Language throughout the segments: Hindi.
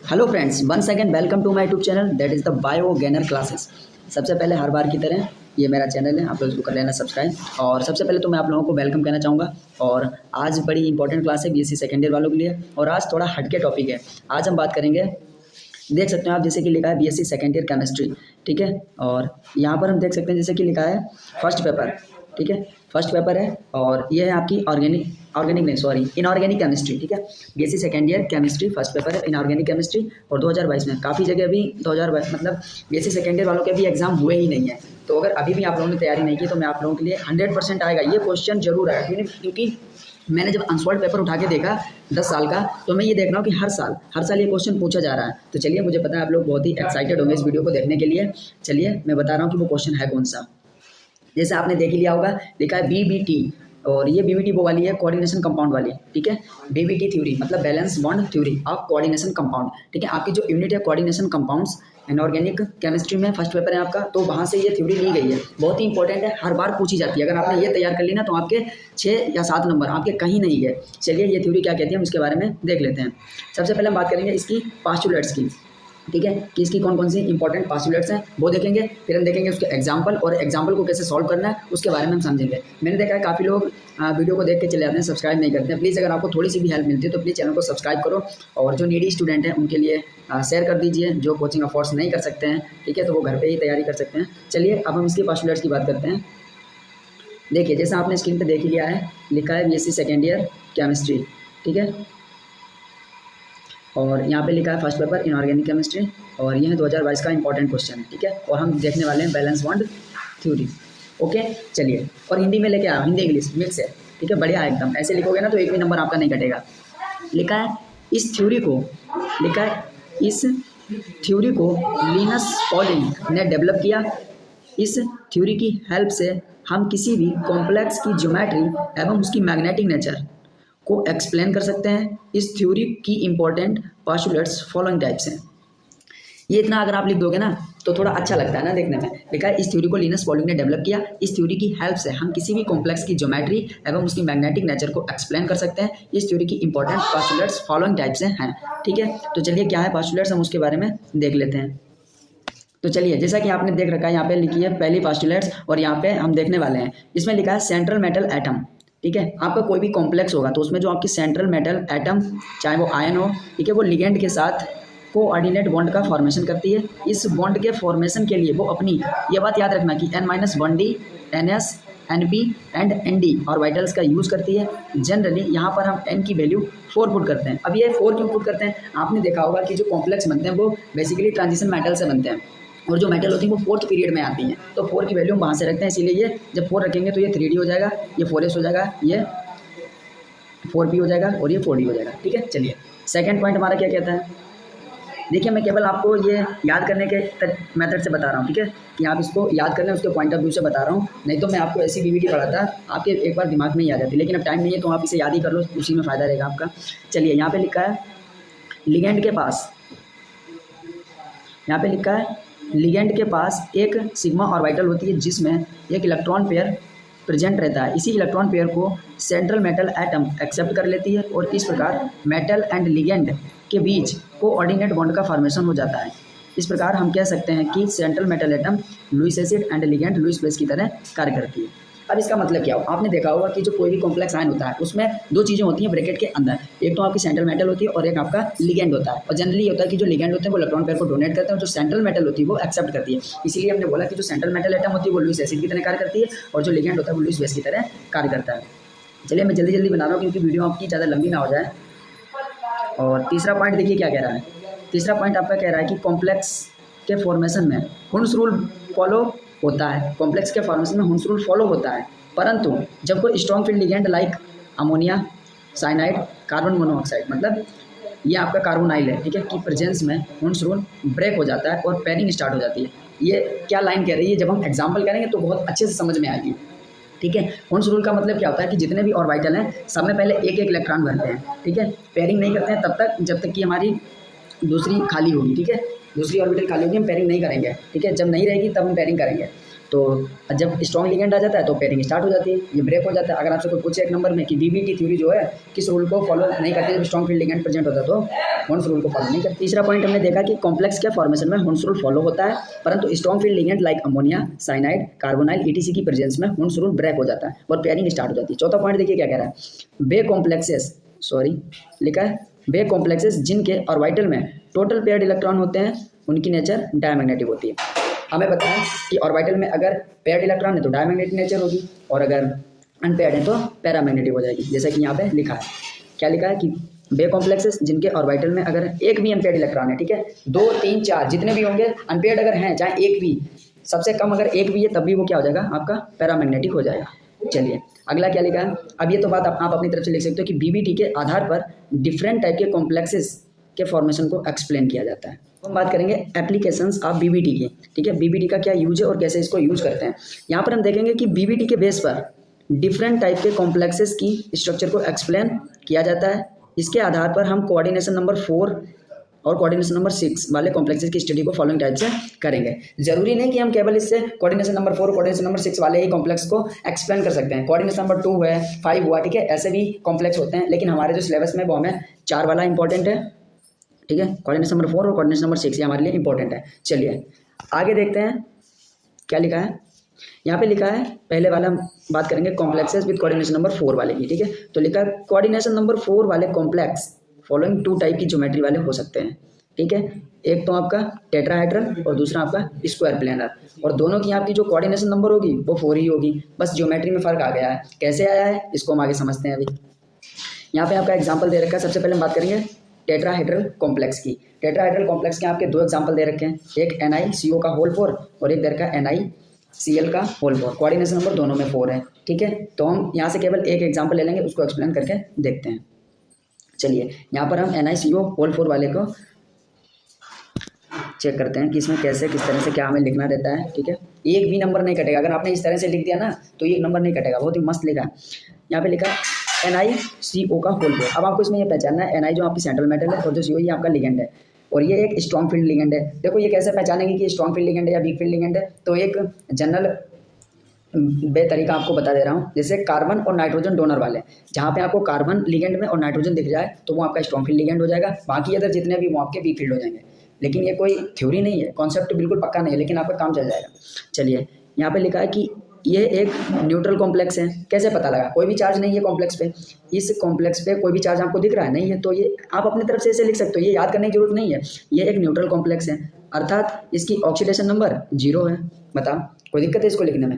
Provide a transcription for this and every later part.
Hello friends, once again welcome to my YouTube channel that is the Bio Gainer classes. सबसे पहले हर बार की तरह ये मेरा चैनल है, आप लोग इसको कर लेना सब्सक्राइब। और सबसे पहले तो मैं आप लोगों को वेलकम कहना चाहूँगा। और आज बड़ी इंपॉर्टेंट क्लास है बीएससी सेकेंड ईयर वालों के लिए, और आज थोड़ा हटके टॉपिक है। आज हम बात करेंगे, देख सकते हैं आप जैसे कि लिखा है बीएससी सेकेंड ईयर केमिस्ट्री, ठीक है। और यहाँ पर हम देख सकते हैं जैसे कि लिखा है फर्स्ट पेपर, ठीक है, फर्स्ट पेपर है। और ये है आपकी इनऑर्गेनिक केमिस्ट्री, ठीक है। BSc second year chemistry first paper है, इनऑर्गेनिक केमिस्ट्री। और 2022 में काफ़ी जगह अभी 2022 मतलब बीएससी सेकेंड ईयर वालों के भी एग्जाम हुए ही नहीं है। तो अगर अभी भी आप लोगों ने तैयारी नहीं की तो मैं आप लोगों के लिए 100% आएगा, ये क्वेश्चन जरूर आएगा। क्योंकि मैंने जब अनसॉल्व पेपर उठा के देखा 10 साल का, तो मैं ये देख रहा हूँ कि हर साल ये क्वेश्चन पूछा जा रहा है। तो चलिए, मुझे पता है आप लोग बहुत ही एक्साइटेड होंगे इस वीडियो को देखने के लिए। चलिए मैं बता रहा हूँ कि वो क्वेश्चन है कौन सा। जैसे आपने देख ही लिया होगा, लिखा है बीबीटी, और ये बीबीटी वो वाली है कोऑर्डिनेशन कंपाउंड वाली, ठीक है। बीबीटी थ्योरी मतलब valence bond theory of coordination compound, ठीक है। आपकी जो यूनिट है कोऑर्डिनेशन कंपाउंड्स इनऑर्गेनिक केमिस्ट्री में फर्स्ट पेपर है आपका, तो वहाँ से ये थ्योरी ली गई है। बहुत ही इंपॉर्टेंट है, हर बार पूछी जाती है। अगर आपने ये तैयार कर ली ना तो आपके 6 या 7 नंबर आपके कहीं नहीं गए। चलिए, ये थ्योरी क्या कहती है हम इसके बारे में देख लेते हैं। सबसे पहले हम बात करेंगे इसकी पास्टुलेट्स की, ठीक है, कि इसकी कौन कौन सी इंपॉर्टेंट पास्टुलेट्स हैं वो देखेंगे। फिर हम देखेंगे उसके एग्जाम्पल, और एग्जाम्पल को कैसे सॉल्व करना है उसके बारे में हम समझेंगे। मैंने देखा है काफ़ी लोग वीडियो को देख के चले जाते हैं, सब्सक्राइब नहीं करते हैं। प्लीज़ अगर आपको थोड़ी सी भी हेल्प मिलती है तो प्लीज़ चैनल को सब्सक्राइब करो, और जो नीडी स्टूडेंट हैं उनके लिए शेयर कर दीजिए, जो कोचिंग अफोर्ड्स नहीं कर सकते हैं, ठीक है, तो वो घर पर ही तैयारी कर सकते हैं। चलिए अब हम इसकी पास्टुलेट्स की बात करते हैं। देखिए, जैसा आपने स्क्रीन पर देख ही लिया है, लिखा है बीएससी सेकेंड ईयर केमिस्ट्री, ठीक है। और यहाँ पे लिखा है फर्स्ट पेपर इनऑर्गेनिक केमिस्ट्री, और यह 2022 का इंपॉर्टेंट क्वेश्चन है, ठीक है। और हम देखने वाले हैं बैलेंस बॉन्ड थ्योरी, ओके। चलिए, और हिंदी में लेके आओ, हिंदी इंग्लिश मिक्स है, ठीक है, बढ़िया एकदम। ऐसे लिखोगे ना तो एक भी नंबर आपका नहीं कटेगा। लिखा है इस थ्योरी को लिनस पॉलिंग ने डेवलप किया। इस थ्योरी की हेल्प से हम किसी भी कॉम्प्लेक्स की ज्योमेट्री एवं उसकी मैग्नेटिक नेचर को एक्सप्लेन कर सकते हैं। इस थ्योरी की इंपॉर्टेंट पोस्टुलेट्स फॉलोइंग टाइप्स हैं। ये इतना अगर आप लिख दोगे ना तो थोड़ा अच्छा लगता है ना देखने में। लिखा है इस थ्योरी को लिनस पॉलिंग ने डेवलप किया। इस थ्योरी की हेल्प से हम किसी भी कॉम्प्लेक्स की ज्योमेट्री एवं उसकी मैग्नेटिक नेचर को एक्सप्लेन कर सकते हैं। इस थ्योरी की इंपॉर्टेंट पोस्टुलेट्स फॉलोइंग टाइप्स हैं, ठीक है। तो चलिए, क्या है पोस्टुलेट्स हम उसके बारे में देख लेते हैं। तो चलिए, जैसा कि आपने देख रखा है, यहाँ पे लिखी है पहली पोस्टुलेट्स, और यहाँ पे हम देखने वाले हैं। इसमें लिखा है सेंट्रल मेटल एटम, ठीक है। आपका कोई भी कॉम्प्लेक्स होगा तो उसमें जो आपकी सेंट्रल मेटल एटम, चाहे वो आयन हो, ठीक है, वो लिगेंड के साथ कोऑर्डिनेट बॉन्ड का फॉर्मेशन करती है। इस बॉन्ड के फॉर्मेशन के लिए वो अपनी, ये बात याद रखना कि N-1D, NS, NP and ND orbitals का यूज़ करती है। जनरली यहाँ पर हम N की वैल्यू 4 पुट करते हैं। अब ये 4 क्यों पुट करते हैं? आपने देखा होगा कि जो कॉम्प्लेक्स बनते हैं वो बेसिकली ट्रांजिशन मेटल से बनते हैं, और जो मेटल होती है वो 4th पीरियड में आती हैं। तो 4 की वैल्यू हम वहाँ से रखते हैं, इसीलिए ये जब 4 रखेंगे तो ये 3D हो जाएगा, ये 4S हो जाएगा, ये 4P हो जाएगा, और ये 4D हो जाएगा, ठीक है। चलिए, सेकंड पॉइंट हमारा क्या कहता है। देखिए, मैं केवल आपको ये याद करने के मेथड से बता रहा हूँ, ठीक है, कि आप इसको याद कर लें, उसके पॉइंट ऑफ व्यू से बता रहा हूँ। नहीं तो मैं आपको ऐसी बीबीटी पढ़ाता आपके एक बार दिमाग में ही आ जाती, लेकिन अब टाइम नहीं है तो आप इसे याद ही कर लो, उसी में फ़ायदा रहेगा आपका। चलिए, यहाँ पे लिखा है लिगेंड के पास, यहाँ पे लिखा है लिगेंड के पास एक सिग्मा ऑर्बिटल होती है जिसमें एक इलेक्ट्रॉन पेयर प्रेजेंट रहता है। इसी इलेक्ट्रॉन पेयर को सेंट्रल मेटल एटम एक्सेप्ट कर लेती है, और इस प्रकार मेटल एंड लिगेंड के बीच कोऑर्डिनेट बॉन्ड का फॉर्मेशन हो जाता है। इस प्रकार हम कह सकते हैं कि central metal atom Lewis acid and ligand Lewis base की तरह कार्य करती है। अब इसका मतलब क्या हो, आपने देखा होगा कि जो कोई भी कॉम्प्लेक्स आयन होता है उसमें 2 चीज़ें होती हैं ब्रैकेट के अंदर। एक तो आपकी सेंट्रल मेटल होती है और एक आपका लिगेंड होता है। और जनरली होता है कि जो लिगेंड होते हैं वो इलेक्ट्रॉन पेयर को डोनेट करते हैं, और जो सेंट्रल मेटल होती है वो एक्सेप्ट करती है। इसीलिए हमने बोला कि जो सेंट्रल मेटल एटम होती है वो लुईस एसिड की तरह कार्य करती है, और जो लिगेंड होता है वो लुईस बेस की तरह कार्य करता है। चलिए, मैं जल्दी जल्दी बना रहा हूँ क्योंकि वीडियो आपकी ज़्यादा लंबी ना हो जाए। और तीसरा पॉइंट देखिए क्या कह रहा है। तीसरा पॉइंट आपका कह रहा है कि कॉम्प्लेक्स के फॉर्मेशन में हुन्स रूल फॉलो होता है। कॉम्प्लेक्स के फॉर्मेशन में हुन्स रूल फॉलो होता है, परंतु जब कोई strong field ligand like ammonia, cyanide, carbon monoxide, मतलब ये आपका कार्बोनाइल है, ठीक है, की प्रेजेंस में हुन्स रूल ब्रेक हो जाता है और पेयरिंग स्टार्ट हो जाती है। ये क्या लाइन कह रही है, जब हम एग्जाम्पल करेंगे तो बहुत अच्छे से समझ में आएगी, ठीक है। हुन्स रूल का मतलब क्या होता है कि जितने भी ऑर्बिटल हैं सब में पहले एक एक इलेक्ट्रॉन भरते हैं, ठीक है। पेयरिंग नहीं करते हैं तब तक जब तक कि हमारी दूसरी खाली होगी, ठीक है। दूसरी ऑर्बिटल खाली होगी, हम पेयरिंग नहीं करेंगे, ठीक है। जब नहीं रहेगी तब हम पेयरिंग करेंगे। तो जब स्ट्रॉन्ग लिगेंड आ जाता है तो पेयरिंग स्टार्ट हो जाती है, ये ब्रेक हो जाता है। अगर आपसे कोई पूछे एक नंबर में कि बीबीटी थ्योरी जो है किस रूल को फॉलो नहीं करती, जब स्ट्रॉन्ग फील्ड लिगेंड प्रेजेंट होता है तो हॉर्न्स रूल को फॉलो नहीं करती। तीसरा पॉइंट हमने देखा कि कॉम्प्लेक्स के फॉर्मेशन में हॉर्न्स रूल फॉलो होता है, परंतु strong field ligand like ammonia, cyanide, carbonyl etc की प्रेजेंस में हॉर्न्स रूल ब्रेक हो जाता है और पेयरिंग स्टार्ट हो जाती है। चौथा पॉइंट देखिए क्या कह रहा है, बे कॉम्प्लेक्सेस लिखा है बे कॉम्प्लेक्सेस जिनके ऑर्बिटल में टोटल पेयर्ड इलेक्ट्रॉन होते हैं उनकी नेचर डायमैग्नेटिक होती है। हमें पता है कि ऑर्बिटल में अगर पेयर्ड इलेक्ट्रॉन है तो डायमैग्नेटिक नेचर होगी और अगर अनपेयर्ड है तो पैरामैग्नेटिक हो जाएगी, जैसा कि यहाँ पे लिखा है। क्या लिखा है कि बे कॉम्प्लेक्सेस जिनके ऑर्बिटल में अगर एक भी अनपेयर्ड इलेक्ट्रॉन है, ठीक है, 2, 3, 4 जितने भी होंगे, अनपेयर्ड अगर हैं चाहे एक भी, सबसे कम अगर एक भी है तब भी वो क्या हो जाएगा, आपका पैरामैग्नेटिक हो जाएगा। चलिए अगला क्या लिखा है, अब ये तो बात आप अपनी तरफ से लिख सकते हो कि बीबीटी के आधार पर डिफरेंट टाइप के कॉम्प्लेक्सेस के फॉर्मेशन को एक्सप्लेन किया जाता है। हम बात करेंगे एप्लीकेशंस ऑफ बीबीटी की, ठीक है, बीबीटी का क्या यूज है और कैसे इसको यूज करते हैं। यहाँ पर हम देखेंगे कि बीबीटी के बेस पर डिफरेंट टाइप के कॉम्प्लेक्सेस की स्ट्रक्चर को एक्सप्लेन किया जाता है। इसके आधार पर हम कोऑर्डिनेशन नंबर 4 और कोऑर्डिनेशन नंबर 6 वाले कॉम्प्लेक्सेस की स्टडी को फॉलोइंग टाइप से करेंगे। जरूरी नहीं कि हम केवल इससे कोऑर्डिनेशन नंबर 4 कोऑर्डिनेशन नंबर 6 वाले ही कॉम्प्लेक्स को एक्सप्लेन कर सकते हैं। कोऑर्डिनेशन नंबर 2 है, 5 हुआ, ठीक है, ऐसे भी कॉम्प्लेक्स होते हैं, लेकिन हमारे जो सिलेबस में वो हमें 4 वाला इंपॉर्टेंट है, ठीक है, कोऑर्डिनेशन नंबर 4 और कोऑर्डिनेशन नंबर 6 ये हमारे लिए इंपॉर्टेंट है। चलिए आगे देखते हैं क्या लिखा है। यहाँ पे लिखा है, पहले वाला बात करेंगे कॉम्प्लेक्सेस विद कोऑर्डिनेशन नंबर 4 वाले की, ठीक है, तो लिखा है कोऑर्डिनेशन नंबर 4 वाले कॉम्प्लेक्स फॉलोइंग 2 टाइप की ज्योमेट्री वाले हो सकते हैं, ठीक है, एक तो आपका टेट्राहेड्रल और दूसरा आपका स्क्वायर प्लेनर, और दोनों की आपकी जो कोऑर्डिनेशन नंबर होगी वो 4 ही होगी, बस ज्योमेट्री में फर्क आ गया है। कैसे आया है इसको हम आगे समझते हैं। अभी यहाँ पे आपका एग्जाम्पल दे रखा है, सबसे पहले हम बात करेंगे टेट्राहेड्रल कॉम्प्लेक्स की। टेट्राहेड्रल कॉम्प्लेक्स के आपके 2 एग्जाम्पल दे रखे हैं, एक NiCO का होल 4 और एक दे रखा है NiCl का होल 4, कोऑर्डिनेशन नंबर दोनों में 4 है, ठीक है, तो हम यहाँ से केवल एक एग्जाम्पल ले लेंगे, उसको एक्सप्लेन करके देखते हैं। चलिए यहाँ पर हम NiCO होल 4 वाले को चेक करते हैं कि इसमें कैसे किस तरह से क्या हमें लिखना रहता है, ठीक है, एक भी नंबर नहीं कटेगा। अगर आपने इस तरह से लिख दिया ना तो एक नंबर नहीं कटेगा, बहुत ही मस्त लिखा है। यहाँ पे लिखा है NiCO का होल 4। अब आपको इसमें ये पहचानना है Ni जो आपकी सेंट्रल मेटल है और जो CO ये आपका लिगेंड है और ये एक स्ट्रॉन्ग फील्ड लिगेंड है। देखो ये कैसे पहचानेंगे कि स्ट्रॉन्ग फील्ड लिगेंड है या वीक फील्ड लिगेंड है, तो एक जनरल तरीका आपको बता दे रहा हूँ। जैसे कार्बन और नाइट्रोजन डोनर वाले, जहाँ पे आपको कार्बन लिगेंड में और नाइट्रोजन दिख जाए तो वो आपका स्ट्रॉन्ग फील्ड लिगेंड हो जाएगा, बाकी अदर जितने भी वो आपके वीक फील्ड हो जाएंगे। लेकिन ये कोई थ्योरी नहीं है, कॉन्सेप्ट बिल्कुल पक्का नहीं है, लेकिन आपका काम चल जाएगा। चलिए यहाँ पे लिखा है कि ये एक न्यूट्रल कॉम्प्लेक्स है। कैसे पता लगा, कोई भी चार्ज नहीं है कॉम्प्लेक्स पे, इस कॉम्प्लेक्स पे कोई भी चार्ज आपको दिख रहा है नहीं है, तो ये आप अपनी तरफ से ऐसे लिख सकते हो, ये याद करने की जरूरत नहीं है। ये एक न्यूट्रल कॉम्प्लेक्स है, अर्थात इसकी ऑक्सीडेशन नंबर 0 है। बताओ कोई दिक्कत है इसको लिखने में,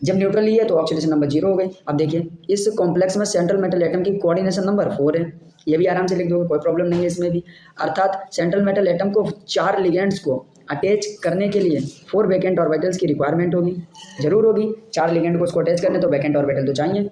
जब न्यूट्रल ली है तो ऑक्सीडेशन नंबर 0 हो गई। अब देखिए इस कॉम्प्लेक्स में सेंट्रल मेटल एटम की कोऑर्डिनेशन नंबर 4 है, ये भी आराम से लिख दोगे, कोई प्रॉब्लम नहीं है इसमें भी। अर्थात सेंट्रल मेटल एटम को 4 लिगेंड्स को अटैच करने के लिए 4 वैकेंट ऑर्बिटल्स की रिक्वायरमेंट होगी, जरूर होगी। 4 लिगेंड को उसको अटैच करने तो वैकेंट ऑर्बिटल तो चाहिए।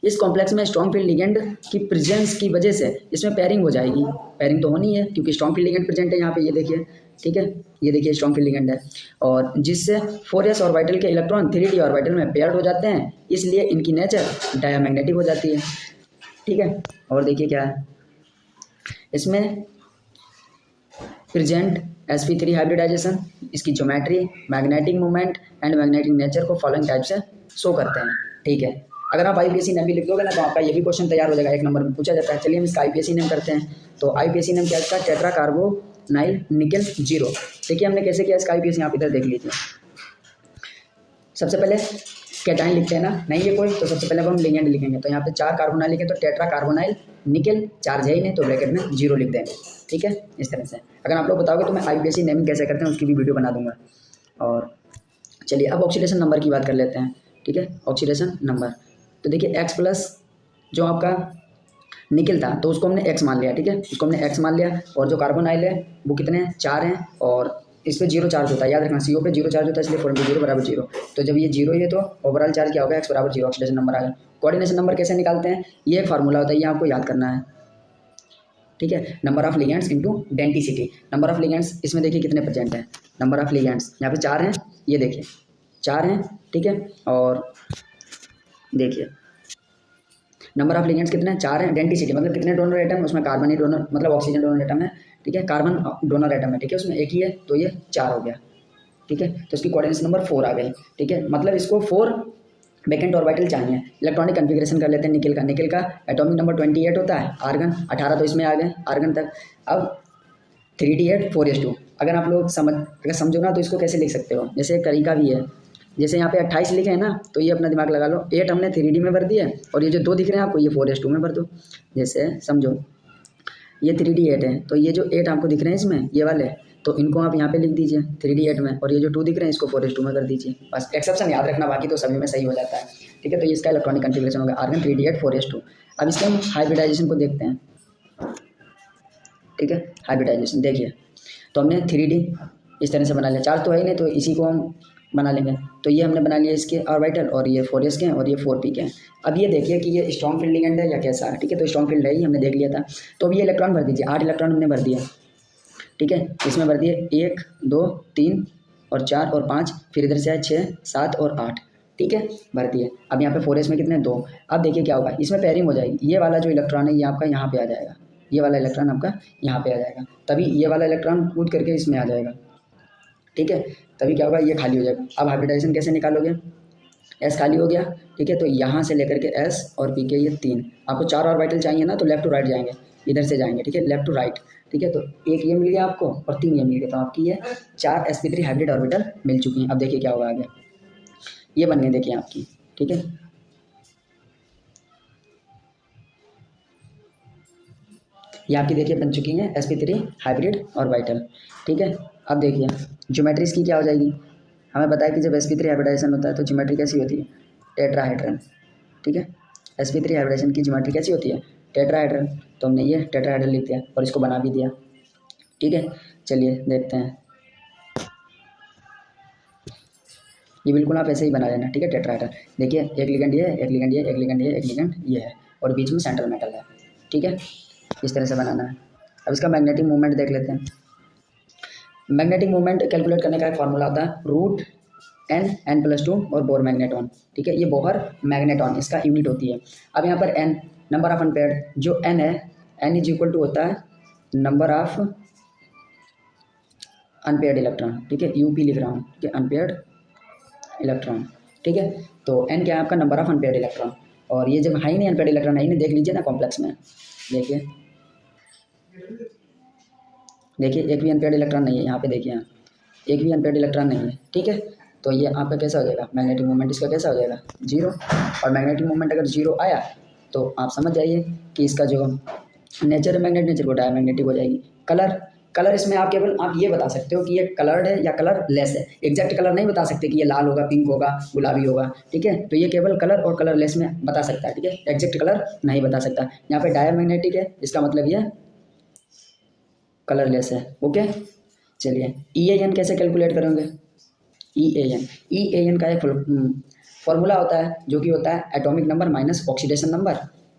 इस कॉम्प्लेक्स में स्ट्रॉन्ग फील्ड लिगेंड की प्रेजेंस की वजह से इसमें पेयरिंग हो जाएगी, पेयरिंग तो होनी है क्योंकि स्ट्रॉन्ग फील्ड लिगेंड प्रेजेंट है यहाँ पे, ये देखिए, ठीक है, ये देखिए स्ट्रॉन्ग फील्ड लिगेंड है, और जिससे 4s ऑर्बिटल के इलेक्ट्रॉन 3d ऑर्बिटल में पेयर्ड हो जाते हैं, इसलिए इनकी नेचर डायमैग्नेटिक हो जाती है, ठीक है। और देखिए क्या है इसमें प्रेजेंट sp3 हाइब्रिडाइजेशन, इसकी geometry, magnetic movement and magnetic nature को फॉलोइंग टाइप से शो करते हैं, ठीक है। अगर आप IUPAC नेम भी लिख दोगे ना तो आपका ये भी क्वेश्चन तैयार हो जाएगा, 1 नंबर में पूछा जाता है। चलिए हम इसका IUPAC नेम करते हैं, तो IUPAC नेम क्या है इसका, टेट्रा कार्बोनाइल निकल 0। देखिए हमने कैसे किया इसका IUPAC, आप इधर देख लीजिए। सबसे पहले कैटाइन लिखते हैं ना, नहीं है कोई तो सबसे पहले हम लिगेंड लिखेंगे, तो यहाँ पे 4 कार्बोनाइल लिखे तो टेट्रा कार्बोनाइल निकल, चार्ज है ही नहीं तो ब्रैकेट में 0 लिख देंगे, ठीक है, इस तरह से। अगर आप लोग बताओगे तो मैं IUPAC नेमिंग कैसे करते हैं उसकी भी वीडियो बना दूंगा। और चलिए अब ऑक्सीडेशन नंबर की बात कर लेते हैं, ठीक है, ऑक्सीडेशन नंबर। तो देखिए X प्लस जो आपका निकल था तो उसको हमने X मान लिया, ठीक है, उसको हमने X मान लिया, और जो कार्बोनाइल है वो कितने हैं, 4 हैं, और इस पे 0 चार्ज होता है, याद रखना CO पे 0 चार्ज होता है, इसलिए 4 0 = 0। तो जब ये 0 ही है तो ओवरऑल चार्ज क्या होगा, X = 0, ऑक्सीडेशन नंबर आ गया। कोऑर्डिनेशन नंबर कैसे निकालते हैं, ये एक फार्मूला होता है, ये आपको याद करना है, ठीक है। Number of ligands into density, number of ligands इसमें देखिए कितने प्रेजेंट हैं, नंबर ऑफ लिगेंड्स यहाँ पे 4 हैं, ये देखिए 4 हैं, ठीक है, और देखिए नंबर ऑफ लिगेंड्स कितने हैं, 4 हैं। डेंसिटी मतलब कितने डोनर एटम है, उसमें कार्बन ही डोनर मतलब ऑक्सीजन डोनर एटम है, ठीक है, कार्बन डोनर एटम है, ठीक है, उसमें एक ही है तो ये 4 हो गया, ठीक है, तो इसकी कोऑर्डिनेशन नंबर 4 आ गई। ठीक है, मतलब इसको 4 वैकेंट ऑर्बिटल चाहिए। इलेक्ट्रॉनिक कन्फिग्रेशन कर लेते हैं निकेल का एटॉमिक नंबर 28 होता है, आर्गन 18 तो इसमें आ गए आर्गन तक। अब 3d8 4s2 अगर आप लोग समझो ना तो इसको कैसे लिख सकते हो, जैसे एक तरीका भी है, जैसे यहाँ पे 28 लिखे हैं ना, तो ये अपना दिमाग लगा लो, 8 हमने 3d में भर दिया और ये जो 2 दिख रहे हैं आपको ये 4s2 में भर दो। जैसे समझो ये 3d8 है, तो ये जो 8 आपको दिख रहे हैं इसमें ये वाले, तो इनको आप यहाँ पे लिख दीजिए 3d8 में, और ये जो 2 दिख रहे हैं इसको 4s2 में कर दीजिए। बस एक्सेप्शन याद रखना, बाकी तो सभी में सही हो जाता है। ठीक है, तो ये इसका इलेक्ट्रॉनिक कन्फिग्रेशन होगा आर्गन 3d8 4s2। अब इसके हम हाइब्रिडाइजेशन को देखते हैं। ठीक है, हाइब्रिडाइजेशन देखिए, तो हमने 3d इस तरह से बना लिया, 4 तो है ही नहीं तो इसी को हम बना लेंगे। तो ये हमने बना लिया इसके ऑर्बिटल, और ये 4s के हैं और ये 4p के हैं। अब ये देखिए कि ये स्ट्रॉन्ग फील्ड लिगेंड है या कैसा है। ठीक है, तो स्ट्रॉन्ग फील्ड है ही, हमने देख लिया था। तो अब ये इलेक्ट्रॉन भर दीजिए, 8 इलेक्ट्रॉन हमने भर दिया। ठीक है, इसमें भर दिए 1 2 3 और 4 और 5, फिर इधर से आए 6 7 और 8। ठीक है, भर दिए। अब यहाँ पे 4s में कितने 2। अब देखिए क्या होगा, इसमें पेयरिंग हो जाएगी, ये वाला जो इलेक्ट्रॉन है ये आपका यहाँ पे आ जाएगा, ये वाला इलेक्ट्रॉन आपका यहाँ पे आ जाएगा, तभी ये वाला इलेक्ट्रॉन कूद करके इसमें आ जाएगा। ठीक है, तभी क्या होगा, ये खाली हो जाएगा। अब हाइब्रिडाइजेशन कैसे निकालोगे, एस खाली हो गया। ठीक है, तो यहाँ से लेकर के एस और पी के ये 3, आपको 4 ऑर्बिटल चाहिए ना, तो लेफ्ट टू राइट जाएंगे, इधर से जाएंगे। ठीक है, लेफ्ट टू राइट। ठीक है, तो एक ये मिल गया आपको और 3 ये मिल गया, तो आपकी ये 4 sp3 हाइब्रिड ऑर्बिटल मिल चुकी हैं। अब देखिए क्या होगा आगे, ये बन गई देखिए आपकी। ठीक है, ये आपकी देखिए बन चुकी हैं sp3 हाइब्रिड ऑर्बिटल। ठीक है, अब देखिए ज्योमेट्री इसकी क्या हो जाएगी, हमें बताया कि जब sp3 हाइब्रिडाइजेशन होता है तो ज्योमेट्री कैसी होती है, टेट्राहेड्रन। ठीक है, sp3 हाइब्रिडाइजेशन की ज्योमेट्री कैसी होती है, टेट्राहेड्रन। तो हमने ये टेट्राहेड्रन लिख दिया और इसको बना भी दिया। ठीक है, चलिए देखते हैं, ये बिल्कुल आप ऐसे ही बना लेना। ठीक है, टेट्राहेड्रन देखिए, एक लिगेंड ये, एक लिगेंड ये, एक लिगेंड ये, एक लिगेंड ये है, और बीच में सेंट्रल मेटल है। ठीक है, इस तरह से बनाना है। अब इसका मैग्नेटिक मूवमेंट देख लेते हैं। मैग्नेटिक मूवमेंट कैलकुलेट करने का एक फार्मूला होता है, रूट n+2 और बोर मैग्नेटॉन। ठीक है, ये बोहर मैग्नेटॉन इसका यूनिट होती है। अब यहाँ पर n नंबर ऑफ अनपेयर्ड, जो n है, n इज इक्वल टू होता है नंबर ऑफ अनपेयर्ड इलेक्ट्रॉन। ठीक है, यूपी लिख रहा हूँ, ठीक है, अनपेयर्ड इलेक्ट्रॉन। ठीक है, तो n क्या है आपका, नंबर ऑफ अनपेयर्ड इलेक्ट्रॉन, और ये जब हाई नहीं अनपेयर्ड इलेक्ट्रॉन है, देख लीजिए ना कॉम्प्लेक्स में, देखिए देखिए एक भी अनपेयर्ड इलेक्ट्रॉन नहीं है यहाँ पे, देखिए यहाँ एक भी अनपेयर्ड इलेक्ट्रॉन नहीं है। ठीक है, तो ये आपका कैसा हो जाएगा, मैग्नेटिक मूवमेंट इसका कैसा हो जाएगा, 0। और मैग्नेटिक मूवमेंट अगर 0 आया तो आप समझ जाइए कि इसका जो नेचर है मैग्नेट, नेचर को डायमैग्नेटिक हो जाएगी। कलर इसमें आप केवल आप ये बता सकते हो कि ये कलर्ड है या कलर लेस है, एग्जैक्ट कलर नहीं बता सकते कि ये लाल होगा, पिंक होगा, गुलाबी होगा। ठीक है, तो ये केवल कलर और कलर लेस में बता सकता है। ठीक है, एग्जैक्ट कलर नहीं बता सकता। यहाँ पे डायमैग्नेटिक है, इसका मतलब ये कलरलेस है। ओके, चलिए EAN कैसे कैलकुलेट करेंगे, EAN का एक फॉर्मूला होता है जो कि होता है atomic number minus oxidation number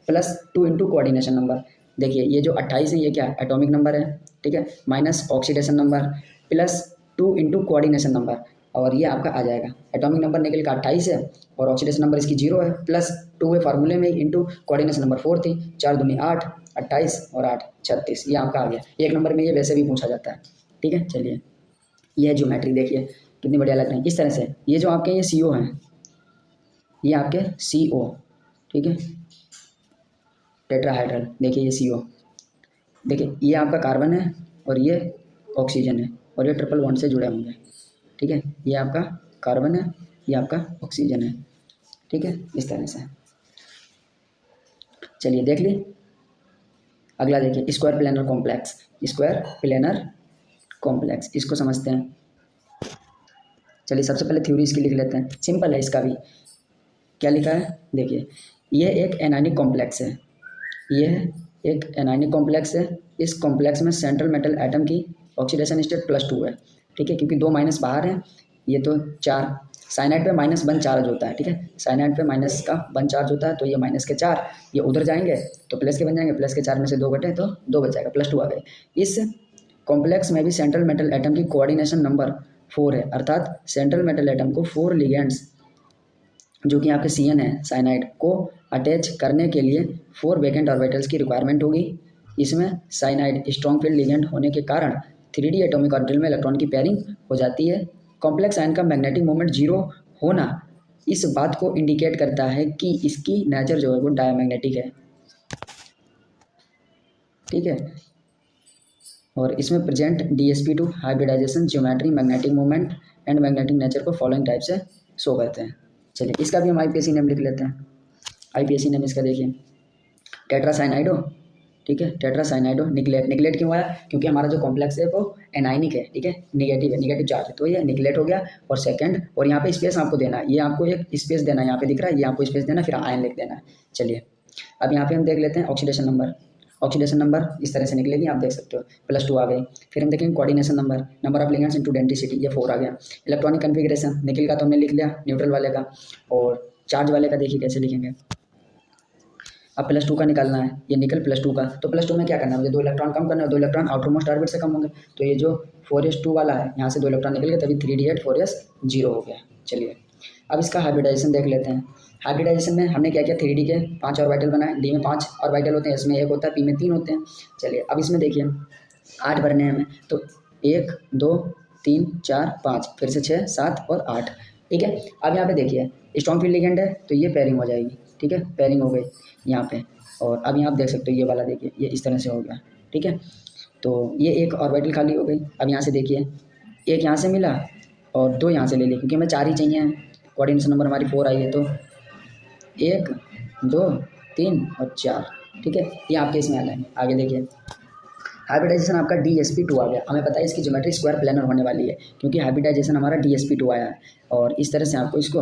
plus 2 into coordination number. देखिए ये जो 28 है ये क्या एटॉमिक नंबर है। ठीक है, minus oxidation number plus 2 into coordination number, और ये आपका आ जाएगा एटॉमिक नंबर निकल का 28 है और ऑक्सीडेशन नंबर इसकी 0 है, प्लस 2 है फार्मूले में, इंटू कोऑर्डिनेशन नंबर 4 थी, 4 दूनी 8, 28 और 8 36, ये आपका आ गया। एक नंबर में ये वैसे भी पूछा जाता है। ठीक है, चलिए ये ज्योमेट्री देखिए कितनी बढ़िया लग रही है। इस तरह से ये जो आपके ये CO हैं, ये आपके CO, ठीक है, टेट्राहाइड्रल। देखिए ये CO, देखिए ये आपका कार्बन है और ये ऑक्सीजन है और ये ट्रिपल बॉन्ड से जुड़े होंगे। ठीक है, ये आपका कार्बन है, ये आपका ऑक्सीजन है। ठीक है, इस तरह से चलिए देख ली। अगला देखिए square planar complex, square planar complex इसको समझते हैं। चलिए सबसे पहले थ्योरी इसकी लिख लेते हैं, सिंपल है इसका भी। क्या लिखा है देखिए, ये एक एनायनिक कॉम्प्लेक्स है, ये एक एनायनिक कॉम्प्लेक्स है। इस कॉम्प्लेक्स में सेंट्रल मेटल एटम की ऑक्सीडेशन स्टेट +2 है। ठीक है, क्योंकि 2 माइनस बाहर है, ये तो 4, साइनाइड पे माइनस 1 चार्ज होता है। ठीक है, साइनाइड पे माइनस का 1 चार्ज होता है, तो ये माइनस के 4 ये उधर जाएंगे तो प्लस के बन जाएंगे, प्लस के 4 में से 2 घटे तो 2 बच जाएगा, +2 आ गए। इस कॉम्प्लेक्स में भी सेंट्रल मेटल एटम की कोऑर्डिनेशन नंबर 4 है, अर्थात सेंट्रल मेटल एटम को 4 लिगेंड्स जो कि आपके CN है साइनाइड को अटैच करने के लिए 4 वैकेंट ऑर्बिटल्स की रिक्वायरमेंट होगी। इसमें साइनाइड स्ट्रॉन्ग फील्ड लिगेंड होने के कारण 3D एटॉमिक ऑर्बिटल में इलेक्ट्रॉन की पेयरिंग हो जाती है कॉम्प्लेक्स आयन का मैग्नेटिक मोमेंट जीरो होना इस बात को इंडिकेट करता है कि इसकी नेचर जो है वो डायमैग्नेटिक है, ठीक है। और इसमें present DsP2 hybridisation geometry magnetic moment and magnetic nature को फॉलोइंग टाइप से शो करते हैं। चलिए इसका भी हम IPSC नेम लिख लेते हैं। IPSC नेम इसका देखिए टेट्रासाइनाइडो, ठीक है। टेट्रासाइनाइडो निकलेट क्यों आया? क्योंकि हमारा जो कॉम्प्लेक्स है वो एनाइनिक है, ठीक है, नेगेटिव है, नेगेटिव चार्ज है, तो ये निकलेट हो गया। और सेकंड, और यहाँ पे स्पेस आपको देना है, ये आपको एक स्पेस देना है, यहाँ पे दिख रहा है, ये आपको स्पेस देना, फिर आयन लिख देना है। चलिए अब यहाँ पे हम देख लेते हैं ऑक्सीडेशन नंबर। ऑक्सीडेशन नंबर इस तरह से निकलेगी, आप देख सकते हो, +2 आ गई। फिर हम देखेंगे coordination number, number of ligands into density, ये 4 आ गया। इलेक्ट्रॉनिक कन्फिग्रेशन, निकल का तो हमने लिख लिया, न्यूट्रल वाले का, और चार्ज वाले का देखिए कैसे लिखेंगे। अब +2 का निकालना है, ये निकल +2 का, तो +2 में क्या करना है, मुझे 2 इलेक्ट्रॉन कम करना है, 2 इलेक्ट्रॉन आउटर मोस्ट ऑर्बिट से कम होंगे, तो ये जो 4s2 वाला है, यहाँ से 2 इलेक्ट्रॉन निकल गए, तभी 3d8 4s 0 हो गया। चलिए अब इसका हाइब्रिडाइजेशन देख लेते हैं। हाइब्रिडाइजेशन में हमने क्या किया, 3d के 5 ऑर्बिटल बनाए, d में 5 ऑर्बिटल होते हैं, इसमें 1 होता है, p में 3 होते हैं। चलिए अब इसमें देखिए 8 भरने हैं हमें, तो 1 2 3 4 5, फिर से 6 7 और 8, ठीक है। अब यहाँ पे देखिए स्ट्रॉन्ग फील्ड लिगेंड है, तो ये पेयरिंग हो जाएगी, ठीक है, पेयरिंग हो गई यहाँ पे। और अब यहाँ आप देख सकते हो ये वाला देखिए, ये इस तरह से हो गया, ठीक है। तो ये एक ऑर्बिटल खाली हो गई। अब यहाँ से देखिए एक यहाँ से मिला और 2 यहाँ से ले लिए, क्योंकि हमें 4 ही चाहिए। कोऑर्डिनेशन नंबर हमारी 4 आई है, तो 1 2 3 और 4, ठीक है, ये आपके इसमें आ जाएंगे। आगे देखिए हाइब्रिडाइजेशन आपका DsP2 आ गया। हमें पता है इसकी ज्योमेट्री स्क्वायर प्लेनर होने वाली है, क्योंकि हाइब्रिडाइजेशन हमारा DsP2 आया है। और इस तरह से आपको इसको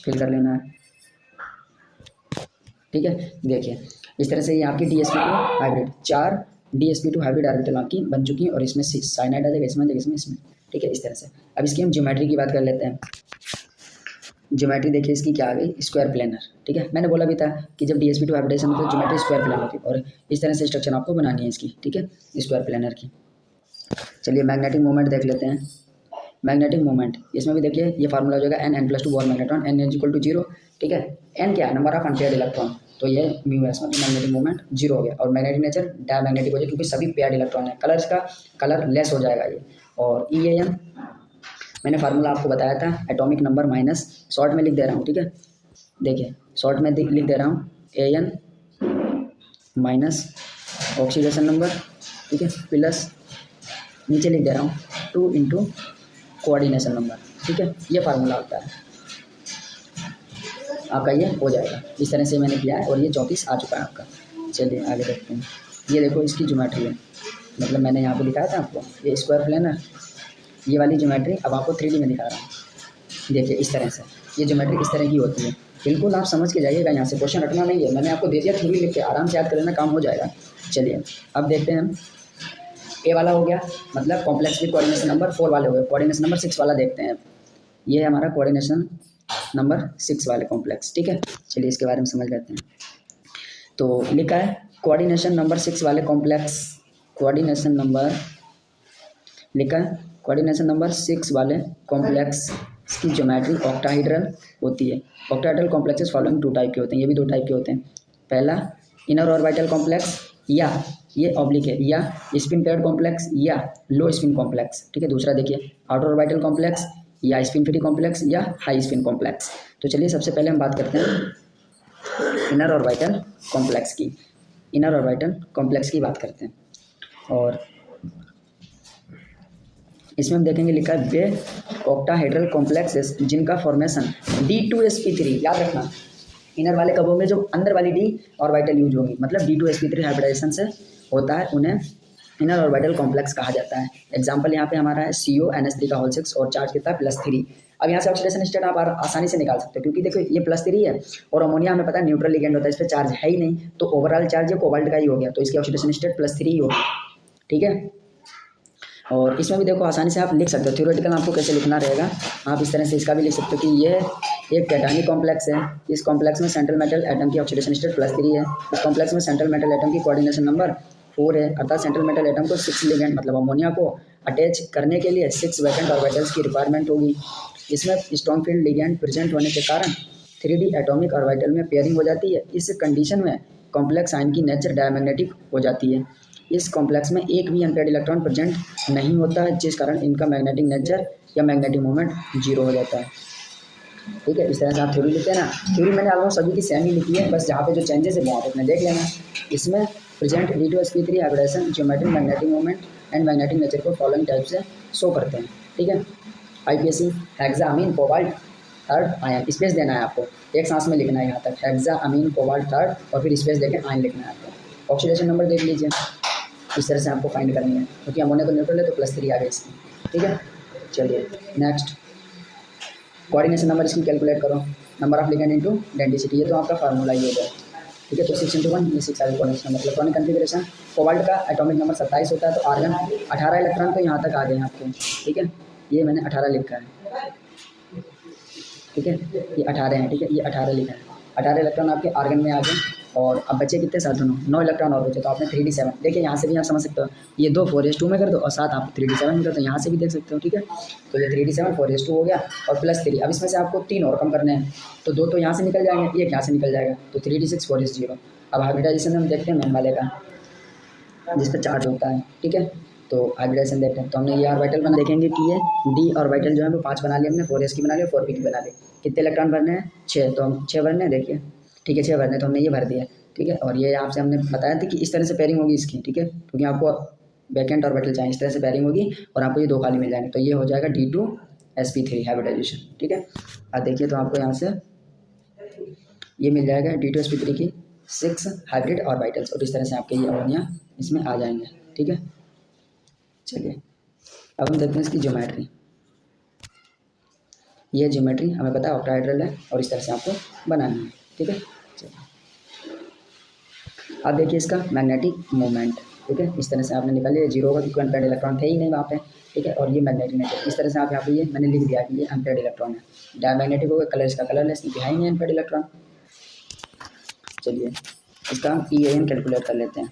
फिल कर लेना है, ठीक है। देखिए इस तरह से ये आपकी DsP2 hybrid, 4 DsP2 hybrid orbital आपकी बन चुकी हैं, और इसमें साइनाइड आ जाएगा, इसमें आ जाएगा, इसमें, ठीक है, इस तरह से। अब इसकी हम ज्योमेट्री की बात कर लेते हैं। ज्योमेट्री देखिए इसकी क्या आ गई, स्क्वायर प्लेनर, ठीक है। मैंने बोला भी था कि जब DsP2 हाइब्रिडाइजेशन होता है ज्योमेट्री स्क्वायर प्लेनर होती है, और इस तरह से स्ट्रक्चर आपको बनानी है इसकी, ठीक है, स्क्वायर प्लेनर की। चलिए मैग्नेटिक मोमेंट देख लेते हैं। मैग्नेटिक मोमेंट इसमें भी देखिए ये फार्मूला हो जाएगा n+2 बॉल मैग्नेट्रॉन, n = 0, ठीक है। n क्या है, नंबर ऑफ अनपेयर्ड इलेक्ट्रॉन, तो ये μs मतलब मैग्नेटिक मोमेंट 0 हो गया। और मैग्नेटिक नेचर डायमैग्नेटिक हो जाए, क्योंकि सभी पेयर्ड इलेक्ट्रॉन है, कलर इसका कलर लेस हो जाएगा ये। और EAN मैंने फार्मूला आपको बताया था, एटॉमिक नंबर माइनस, शॉर्ट में लिख दे रहा हूँ, ठीक है। देखिए शॉर्ट में लिख दे रहा हूँ, AN माइनस ऑक्सीडेशन नंबर, ठीक है, प्लस नीचे लिख दे रहा हूँ 2 × कोऑर्डिनेशन नंबर, ठीक है। ये फार्मूला होता है आपका, ये हो जाएगा। इस तरह से मैंने किया है, और ये 34 आ चुका है आपका। चलिए आगे देखते हैं। ये देखो इसकी ज्योमेट्री है, मतलब मैंने यहाँ पे दिखाया था आपको, ये स्क्वायर प्लेनर, ये वाली ज्योमेट्री अब आपको 3D में दिखा रहा हूँ। देखिए इस तरह से ये ज्योमेट्री इस तरह की होती है, बिल्कुल आप समझ के जाइएगा, यहाँ से क्वेश्चन रटना नहीं है, मैंने आपको दे दिया, थ्योरी लिख के आराम से याद कर लेना, काम हो जाएगा। चलिए अब देखते हैं हम, ए वाला हो गया, मतलब कॉम्प्लेक्स विद कोऑर्डिनेशन नंबर 4 वाले हो गए। कोऑर्डिनेशन नंबर 6 वाला देखते हैं। ये है हमारा कोऑर्डिनेशन नंबर 6 वाले कॉम्प्लेक्स, ठीक है। चलिए इसके बारे में समझ लेते हैं। तो लिखा है कोऑर्डिनेशन नंबर 6 वाले कॉम्प्लेक्स, कोऑर्डिनेशन नंबर लिखा है कोऑर्डिनेशन नंबर 6 वाले कॉम्प्लेक्स की ज्योमेट्री ऑक्टाहेड्रल होती है। ऑक्टाहेड्रल कॉम्प्लेक्सेस फॉलोइंग 2 टाइप के होते हैं, ये भी 2 टाइप के होते हैं। पहला इनर ऑर्बिटल कॉम्प्लेक्स, या ये ऑब्लिक है, या स्पिन पेयर्ड कॉम्प्लेक्स, या लो स्पिन कॉम्प्लेक्स, ठीक है। दूसरा देखिए आउटर ऑर्बिटल कॉम्प्लेक्स, या स्पिन फ्री कॉम्प्लेक्स, या हाई स्पिन कॉम्प्लेक्स। तो चलिए सबसे पहले हम बात करते हैं इनर ऑर्बिटल कॉम्प्लेक्स की। इनर ऑर्बिटल कॉम्प्लेक्स की बात करते हैं, और इसमें हम देखेंगे लिखा है वे ऑक्टाहेड्रल कॉम्प्लेक्सेस जिनका फॉर्मेशन D2sp3, याद रखना इनर वाले कब होंगे, जो अंदर वाली D ऑर्बिटल यूज होगी, मतलब D2sp3 हाइब्रिडाइजेशन से होता है, उन्हें इनर ऑर्बिटल कॉम्प्लेक्स कहा जाता है। एग्जांपल यहाँ पे हमारा है CONH3 का होल 6 और चार्ज कितना है +3। अब यहाँ से ऑक्सीडेशन स्टेट आप आसानी से निकाल सकते हो, क्योंकि देखो ये +3 है, और अमोनिया हमें पता है न्यूट्रल लिगेंड होता है, इस पर चार्ज है ही नहीं, तो ओवरऑल चार्ज ये कोबाल्ट का ही हो गया, तो इसकी ऑक्सीडेशन स्टेट +3 ही होगी, ठीक है। और इसमें भी देखो आसानी से आप लिख सकते हो, थ्योरेटिकल आपको कैसे लिखना रहेगा, आप इस तरह से इसका भी लिख सकते हो कि ये एक कैटायनिक कॉम्प्लेक्स है, इस कॉम्प्लेक्स में सेंट्रल मेटल एटम की ऑक्सीडेशन स्टेट +3 है, इस कॉम्प्लेक्स में सेंट्रल मेटल एटम की कोऑर्डिनेशन नंबर 4 है, अर्थात सेंट्रल मेटल एटम को 6 लिगेंड मतलब अमोनिया को अटैच करने के लिए 6 वैकेंट ऑर्बिटल्स की रिक्वायरमेंट होगी। इसमें स्ट्रॉन्ग फील्ड लिगेंड प्रेजेंट होने के कारण 3D एटॉमिक ऑर्बिटल में पेयरिंग हो जाती है। इस कंडीशन में कॉम्प्लेक्स आयन की नेचर डायमैग्नेटिक हो जाती है। इस कॉम्प्लेक्स में एक भी अनपेयर्ड इलेक्ट्रॉन प्रेजेंट नहीं होता है, जिस कारण इनका मैग्नेटिक नेचर या मैग्नेटिक मोमेंट जीरो हो जाता है। ठीक है, इस तरह से आप थ्योरी लिखते हैं ना। थ्योरी मैंने ऑलमोस्ट सभी की सेम ही लिखी है, बस जहाँ पे जो चेंजेस है वहाँ पे अपने देख लेना। इसमें present D2sp3 hybridisation geometric magnetic moment and magnetic nature को फॉलोइंग टाइप से शो करते हैं। ठीक है, IPSC hexammine cobalt third ion, space देना है आपको, एक सांस में लिखना है यहाँ तक, हेक्सामीन कोबाल्ट थर्ड और फिर स्पेस देके आयन लिखना है आपको। ऑक्सीडेशन नंबर देख लीजिए, इस तरह से आपको फाइंड करनी है, क्योंकि अमोनिया तो न्यूट्रल है तो +3 आ गई इसकी। ठीक है, चलिए नेक्स्ट, कोऑर्डिनेशन नंबर इसकी कैलकुलेट करो, number of ligand into density, ये तो आपका फार्मूला ही हो गया। ठीक है, तो 6 × 1 ये 6 आ गया coordination number. Electronic configuration, cobalt का एटॉमिक नंबर 27 होता है, तो आर्गन 18 इलेक्ट्रॉन तो यहाँ तक आ गए आपके। ठीक है, ये मैंने 18 लिखा है। ठीक है, ये 18 है। ठीक है, ये 18 लिखा है, 18 इलेक्ट्रॉन आपके आर्गन में आ गए। और अब बचे कितने, 7 9 इलेक्ट्रॉन और बचे, तो आपने 3d7 देखिए, यहाँ से भी आप समझ सकते हो, ये 2 4s2 में कर दो और 7 आप 3d7 में कर दो, यहाँ से भी देख सकते हो। ठीक है, तो ये 3d7 4s2 हो गया और +3, अब इसमें से आपको 3 और कम करने हैं, तो 2 तो यहाँ से निकल जाएंगे, एक यहाँ से निकल जाएगा, तो 3d6 4s0। अब हाइब्रिडाइजेशन हम देखते हैं मेन वाले का, जिस पर चार्ज होता है। ठीक है, तो हाइब्रिडाइजेशन देखते हैं, तो हमने ये ऑर्बिटल बना देखेंगे कि ये डी ऑर्बिटल जो है वो 5 बना लिया हमने, 4s की बना लिया, 4p की बना ली। कितने इलेक्ट्रॉन भरने हैं, 6, तो हम 6 भरने हैं, देखिए। ठीक है, 6 भरने, तो हमने ये भर दिया। ठीक है, और ये आपसे हमने बताया था कि इस तरह से पेयरिंग होगी इसकी। ठीक है, क्योंकि आपको वैकेंट ऑर्बिटल चाहिए, इस तरह से पेयरिंग होगी और आपको ये 2 खाली मिल जाएंगे, तो ये हो जाएगा D2sp3 हाइब्रिडाइजेशन। ठीक है, अब देखिए, तो आपको यहाँ से ये मिल जाएगा D2sp3 की 6 हाइब्रिड ऑर्बिटल्स, और इस तरह से आपके ये अमोनिया इसमें आ जाएंगे। ठीक है, चलिए अब हम देखते हैं इसकी ज्योमेट्री। ये ज्योमेट्री हमें पता है ऑक्टाहेड्रल है और इस तरह से आपको बनानी है। ठीक है, चलिए अब देखिए इसका मैग्नेटिक मोमेंट। ठीक है, इस तरह से आपने निकाल लिया, 0 होगा क्योंकि अनपेयर्ड इलेक्ट्रॉन थे ही नहीं वहाँ पे। ठीक है, और ये मैग्नेटिक नेचर, इस तरह से आप यहाँ पे ये मैंने लिख दिया कि ये अनपेयर्ड इलेक्ट्रॉन है। डायमैग्नेटिक होगा, कलर इसका कलरलेस, क्योंकि है ही नहीं अनपेयर्ड इलेक्ट्रॉन। चलिए इसका हम EAN कैलकुलेट कर लेते हैं।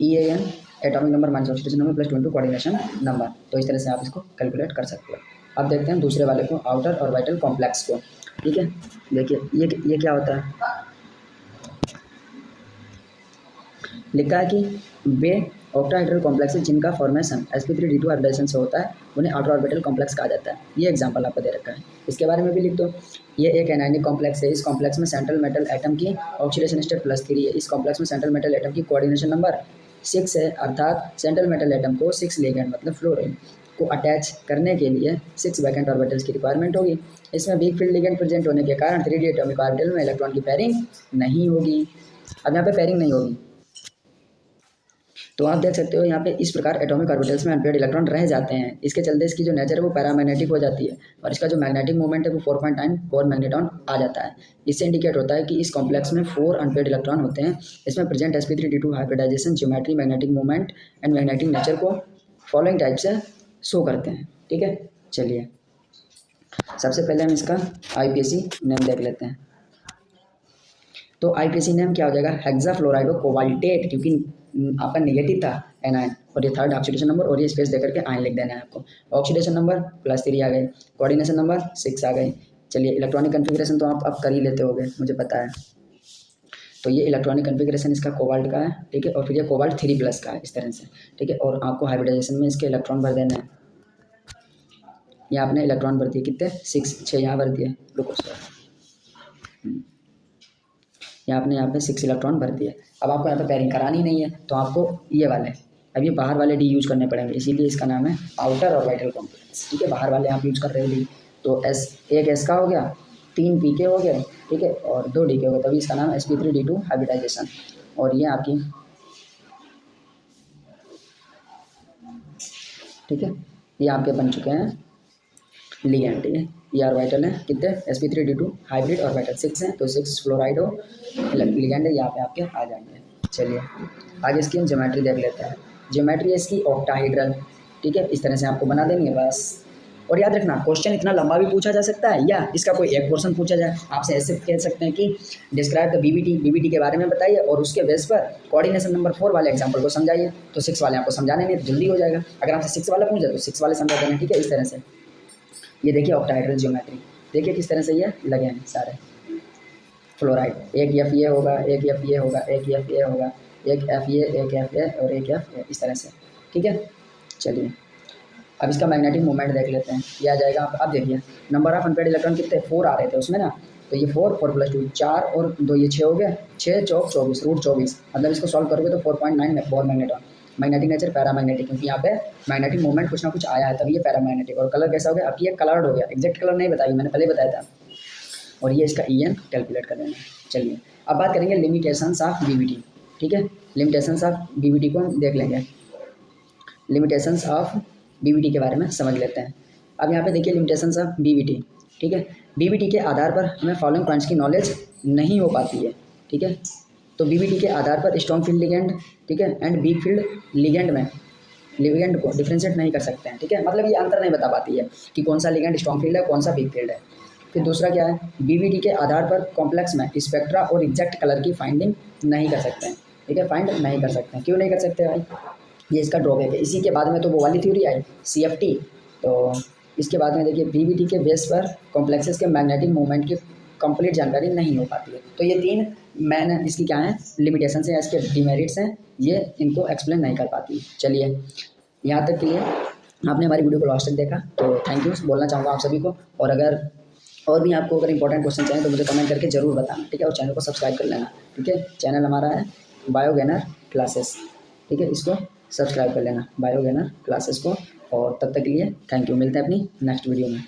EAN atomic number minus oxidation number +2 into coordination number, तो इस तरह से आप इसको कैलकुलेट कर सकते हो। अब देखते हैं दूसरे वाले को, आउटर ऑर्बिटल कॉम्प्लेक्स को। ठीक है, देखिए ये क्या होता है, लिखा है कि वे ऑक्टाहेड्रल कॉम्प्लेक्स जिनका फॉर्मेशन sp3d2 हाइब्रिडेशन से होता है उन्हें आउटर ऑर्बिटल कॉम्प्लेक्स कहा जाता है। ये एग्जांपल आपको दे रखा है, इसके बारे में भी लिख दो। ये एक एनायनिक कॉम्प्लेक्स है, इस कॉम्प्लेक्स में सेंट्रल मेटल एटम की ऑक्सीडेशन स्टेट +3 है। इस कॉम्प्लेक्स में सेंट्रल मेटल एटम की कोऑर्डिनेशन नंबर 6 है, अर्थात सेंट्रल मेटल एटम को 6 लिगेंड मतलब फ्लोरीन को अटैच करने के लिए 6 वैकेंट ऑर्बिटल्स की रिक्वायरमेंट होगी। इसमें वीक फील्ड लिगेंड प्रेजेंट होने के कारण 3d एटॉमिक ऑर्बिटल में इलेक्ट्रॉन की पेयरिंग नहीं होगी। अब यहाँ पे पेयरिंग नहीं होगी, तो आप देख सकते हो यहाँ पे इस प्रकार एटॉमिक ऑर्बिटल्स में अनपेयर्ड इलेक्ट्रॉन रह जाते हैं। इसके चलते इसकी जो नेचर है वो पैरामैग्नेटिक हो जाती है और इसका जो मैग्नेटिक मोमेंट है वो 4.9 4 मैग्नेटॉन आ जाता है। इससे इंडिकेट होता है कि इस कॉम्प्लेक्स में 4 अनपेयर्ड इलेक्ट्रॉन होते हैं। इसमें present sp3d2 hybridisation geometry magnetic moment and magnetic nature को फॉलोइंग टाइप से शो करते हैं। ठीक है, चलिए सबसे पहले हम इसका IPSC नेम देख लेते हैं। तो IPSC नेम क्या हो जाएगा, हेक्साफ्लोराइडो कोबाल्टेट, क्योंकि आपका नेगेटिव था एनायन, और ये थर्ड ऑक्सीडेशन नंबर और ये स्पेस देकर के आयन लिख देना है आपको। ऑक्सीडेशन नंबर +3 आ गए, कोऑर्डिनेशन नंबर 6 आ गए। चलिए इलेक्ट्रॉनिक कन्फिग्रेशन तो आप कर ही लेते होगे, मुझे पता है। तो ये इलेक्ट्रॉनिक कन्फिग्रेशन इसका कोबाल्ट का है। ठीक है, और फिर ये कोबाल्ट 3+ का है इस तरह से। ठीक है, और आपको हाइब्रिडाइजेशन में इसके इलेक्ट्रॉन भर देना है। ये आपने इलेक्ट्रॉन भर दिए कितने, 6 यहाँ भर दिए, रुको यहाँ आपने यहाँ पे 6 इलेक्ट्रॉन भर दिए। अब आपको यहाँ पे पेयरिंग करानी नहीं है, तो आपको ये वाले, अब ये बाहर वाले डी यूज़ करने पड़ेंगे, इसीलिए इसका नाम है आउटर ऑर्बिटल कॉम्प्लेक्स। ठीक है, बाहर वाले आप यूज़ कर रहे हो डी, तो एक एस का हो गया, 3 पी के हो गए। ठीक है, और 2 डी के हो गए, तभी इसका नाम है sp3d2 हाइब्रिडाइजेशन। और ये आपकी, ठीक है, ये आपके बन चुके हैं लिगेंड। ये ऑर्बिटल है कितने, sp3d2 हाइब्रिड ऑर्बिटल 6 हैं, तो 6 फ्लोराइडो लिगेंड है, यहाँ पे आपके आ जाएंगे। चलिए आगे इसकी हम ज्योमेट्री देख लेते हैं। ज्योमेट्री है इसकी ऑक्टाहेड्रल। ठीक है, इस तरह से आपको बना देंगे बस। और याद रखना क्वेश्चन इतना लंबा भी पूछा जा सकता है या इसका कोई एक पोर्शन पूछा जाए। आपसे ऐसे कह सकते हैं कि डिस्क्राइब द बीबीटी के बारे में बताइए और उसके बेस पर कोऑर्डिनेशन नंबर 4 वाले एग्जांपल को समझाइए, तो 6 वाले आपको समझाने नहीं तो जल्दी हो जाएगा। अगर आपसे 6 वाला पूछ जाए तो 6 वाले समझा देना। ठीक है, इस तरह से ये देखिए ऑक्टाहेड्रल ज्योमेट्री, देखिए किस तरह से ये लगे हैं सारे फ्लोराइड। एक एफ ये होगा, एक एफ ये होगा, एक एफ ये होगा, एक एफ ये, एक एफ ए और एक एफ ए, इस तरह से। ठीक है, चलिए अब इसका मैग्नेटिक मोमेंट देख लेते हैं। ये आ जाएगा, अब देखिए नंबर ऑफ अनपेड इलेक्ट्रॉन कितने 4 आ रहे थे उसमें ना, तो ये 4 + 2 4 और 2 ये 6 हो गए, 6 चौक 24 √24, मतलब इसको सॉल्व करोगे तो 4.9 bore magneton. Magnetic nature paramagnetic, क्योंकि यहाँ पे मैग्नेटिक मूवमेंट कुछ ना कुछ आया है तभी ये पैरामैग्नेटिक। और कलर कैसा हो गया, अब ये कलर्ड हो गया, एग्जैक्ट कलर नहीं बताई मैंने पहले बताया था। और ये इसका EN कैलकुलेट कर लेना। चलिए अब बात करेंगे लिमिटेशंस ऑफ BBT। ठीक है, लिमिटेशंस ऑफ BBT को हम देख लेंगे। लिमिटेशंस ऑफ BBT के बारे में समझ लेते हैं। अब यहाँ पे देखिए लिमिटेशंस ऑफ BBT। ठीक है, BBT के आधार पर हमें फॉलोइंग पॉइंट्स की नॉलेज नहीं हो पाती है। ठीक है, तो BBT के आधार पर स्ट्रॉन्ग फील्ड लिगेंड, ठीक है, एंड वीक फील्ड लिगेंड में लिगेंड को डिफ्रेंशिएट नहीं कर सकते हैं। ठीक है, मतलब ये अंतर नहीं बता पाती है कि कौन सा लिगेंड स्ट्रॉन्ग फील्ड है, कौन सा वीक फील्ड है। फिर दूसरा क्या है, BBT के आधार पर कॉम्प्लेक्स में स्पेक्ट्रा और एग्जैक्ट कलर की फाइंडिंग नहीं कर सकते हैं। ठीक है, फाइंड नहीं कर सकते हैं, क्यों नहीं कर सकते भाई, ये इसका ड्रॉबैक है। इसी के बाद में तो वो वाली थ्योरी आई CFT, तो इसके बाद में देखिए BBT के बेस पर कॉम्प्लेक्सेस के मैग्नेटिक मूवमेंट की कंप्लीट जानकारी नहीं हो पाती है। तो ये 3 मैन इसकी क्या है, लिमिटेशंस हैं, इसके डिमेरिट्स हैं, ये इनको एक्सप्लेन नहीं कर पाती। चलिए यहाँ तक के लिए आपने हमारी वीडियो को लास्ट तक देखा तो थैंक यू बोलना चाहूँगा आप सभी को। और अगर और भी आपको अगर इंपॉर्टेंट क्वेश्चन चाहिए तो मुझे कमेंट करके ज़रूर बताना। ठीक है, और चैनल को सब्सक्राइब कर लेना। ठीक है, चैनल हमारा है बायो गैनर क्लासेस। ठीक है, इसको सब्सक्राइब कर लेना बायो गैनर क्लासेस को। और तब तक के लिए थैंक यू, मिलते हैं अपनी नेक्स्ट वीडियो में।